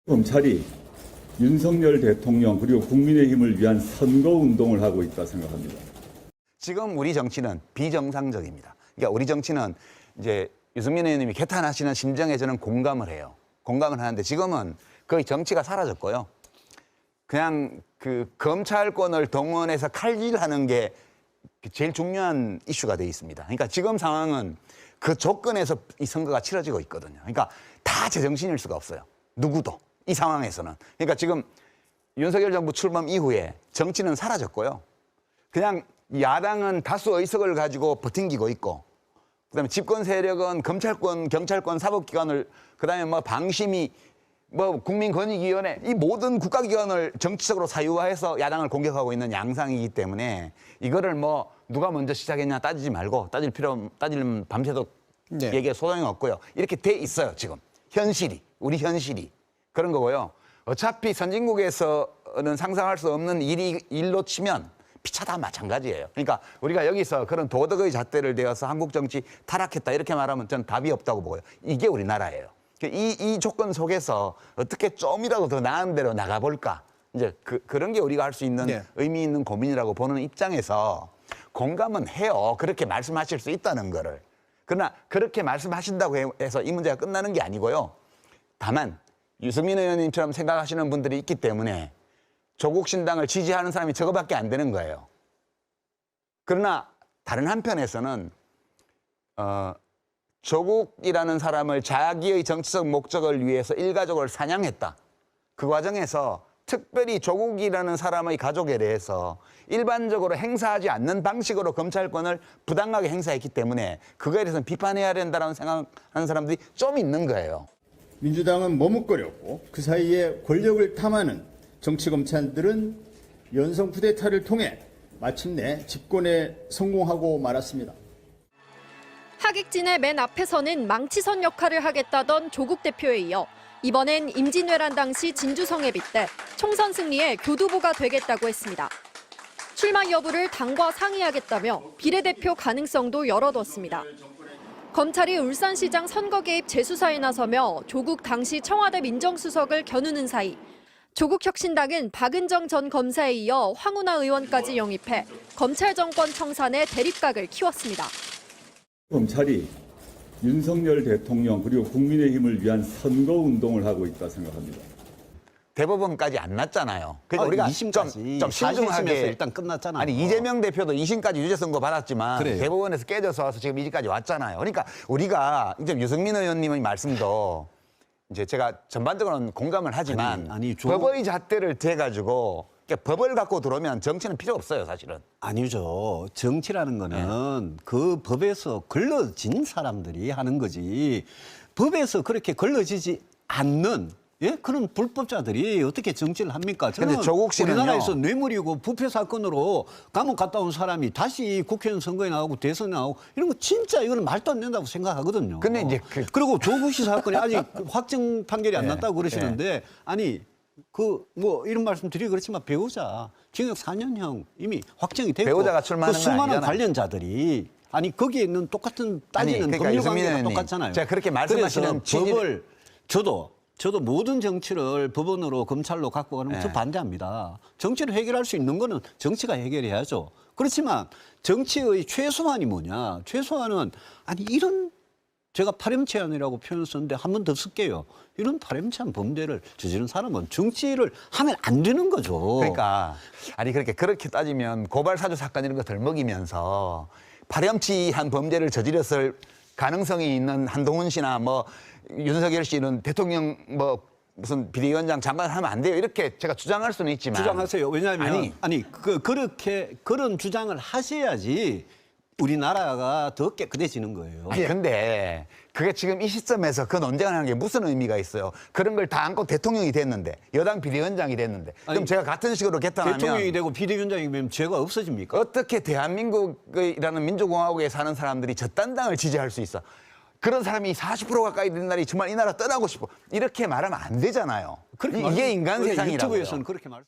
검찰이 윤석열 대통령 그리고 국민의힘을 위한 선거운동을 하고 있다 생각합니다. 지금 우리 정치는 비정상적입니다. 그러니까 우리 정치는 이제 유승민 의원님이 개탄하시는 심정에 저는 공감을 해요. 공감을 하는데 지금은 거의 정치가 사라졌고요. 그냥 그 검찰권을 동원해서 칼질하는 게 제일 중요한 이슈가 돼 있습니다. 그러니까 지금 상황은 그 조건에서 이 선거가 치러지고 있거든요. 그러니까 다 제정신일 수가 없어요. 누구도 이 상황에서는. 그러니까 지금 윤석열 정부 출범 이후에 정치는 사라졌고요. 그냥 야당은 다수 의석을 가지고 버팅기고 있고, 그다음에 집권 세력은 검찰권, 경찰권, 사법기관을, 그다음에 뭐 방심위, 뭐 국민권익위원회, 이 모든 국가기관을 정치적으로 사유화해서 야당을 공격하고 있는 양상이기 때문에 이거를 뭐 누가 먼저 시작했냐 따지지 말고, 따지면 밤새도 얘기에 소용이 없고요. 이렇게 돼 있어요, 지금. 현실이, 우리 현실이. 그런 거고요. 어차피 선진국에서는 상상할 수 없는 일로 치면 피차 다 마찬가지예요. 그러니까 우리가 여기서 그런 도덕의 잣대를 대어서 한국 정치 타락했다 이렇게 말하면 저는 답이 없다고 보고요. 이게 우리나라예요. 이 조건 속에서 어떻게 좀이라도 더 나은 데로 나가볼까. 이제 그런 게 우리가 할 수 있는 의미 있는 고민이라고 보는 입장에서 공감은 해요. 그렇게 말씀하실 수 있다는 거를. 그러나 그렇게 말씀하신다고 해서 이 문제가 끝나는 게 아니고요. 다만 유승민 의원님처럼 생각하시는 분들이 있기 때문에 조국 신당을 지지하는 사람이 저거밖에 안 되는 거예요. 그러나 다른 한편에서는 조국이라는 사람을 자기의 정치적 목적을 위해서 일가족을 사냥했다. 그 과정에서 특별히 조국이라는 사람의 가족에 대해서 일반적으로 행사하지 않는 방식으로 검찰권을 부당하게 행사했기 때문에 그거에 대해서는 비판해야 된다는 생각하는 사람들이 좀 있는 거예요. 민주당은 머뭇거렸고 그 사이에 권력을 탐하는 정치검찰들은 연성 쿠데타를 통해 마침내 집권에 성공하고 말았습니다. 하객진의 맨 앞에서는 망치선 역할을 하겠다던 조국 대표에 이어 이번엔 임진왜란 당시 진주성에 빗대 총선 승리의 교두보가 되겠다고 했습니다. 출마 여부를 당과 상의하겠다며 비례대표 가능성도 열어뒀습니다. 검찰이 울산시장 선거 개입 재수사에 나서며 조국 당시 청와대 민정수석을 겨누는 사이 조국 혁신당은 박은정 전 검사에 이어 황운하 의원까지 영입해 검찰 정권 청산의 대립각을 키웠습니다. 검찰이 윤석열 대통령 그리고 국민의힘을 위한 선거운동을 하고 있다 생각합니다. 대법원까지 안 났잖아요. 그러니까 우리가 2심까지 좀 신중하게 일단 끝났잖아요. 아니 이재명 대표도 2심까지 유죄 선고 받았지만 그래요. 대법원에서 깨져서 와서 지금 2심까지 왔잖아요. 그러니까 우리가 이제 유승민 의원님의 말씀도 이제 제가 전반적으로는 공감을 하지만 법의 잣대를 대가지고 그러니까 법을 갖고 들어오면 정치는 필요 없어요, 사실은. 아니죠. 정치라는 거는 그 법에서 걸러진 사람들이 하는 거지. 법에서 그렇게 걸러지지 않는 그런 불법자들이 어떻게 정치를 합니까? 저는 조국 씨는요. 우리나라에서 뇌물이고 부패 사건으로 감옥 갔다 온 사람이 다시 국회의원 선거에 나오고 대선에 나오고 이런 거 진짜 이거는 말도 안 된다고 생각하거든요. 근데 이제 그리고 조국 씨 사건이 아직 확정 판결이 안 났다고 그러시는데 아니 뭐 이런 말씀 드리기 그렇지만 배우자 징역 4년형 이미 확정이 됐고 배우자가 출마하는 건 수많은 아니잖아요. 관련자들이 아니 거기에 있는 똑같은 따지는 그러니까 법률 유승민 관계가 의원님, 똑같잖아요. 제가 그렇게 말씀하시는 법을 저도 모든 정치를 법원으로 검찰로 갖고 가는 건 저 반대합니다. 정치를 해결할 수 있는 거는 정치가 해결해야죠. 그렇지만 정치의 최소한이 뭐냐? 최소한은 아니 이런 제가 파렴치한이라고 표현을 썼는데 한 번 더 쓸게요. 이런 파렴치한 범죄를 저지른 사람은 정치를 하면 안 되는 거죠. 그러니까 아니 그렇게 따지면 고발 사주 사건 이런 거 덜 먹이면서 파렴치한 범죄를 저질렀을 가능성이 있는 한동훈 씨나 뭐 윤석열 씨는 대통령 뭐 무슨 비대위원장 장관 하면 안 돼요. 이렇게 제가 주장할 수는 있지만 주장하세요. 왜냐하면 그렇게 그런 주장을 하셔야지 우리나라가 더 깨끗해지는 거예요. 아니 근데 그게 지금 이 시점에서 그 논쟁을 하는 게 무슨 의미가 있어요? 그런 걸 다 안고 대통령이 됐는데 여당 비대위원장이 됐는데 그럼 제가 같은 식으로 개탄하면 대통령이 되고 비대위원장이 되면 죄가 없어집니까? 어떻게 대한민국이라는 민주공화국에 사는 사람들이 저딴 당을 지지할 수 있어? 그런 사람이 40% 가까이 된 날이 정말 이 나라 떠나고 싶어. 이렇게 말하면 안 되잖아요. 이게 인간 세상이라고요. 유튜브에서는 그렇게 말.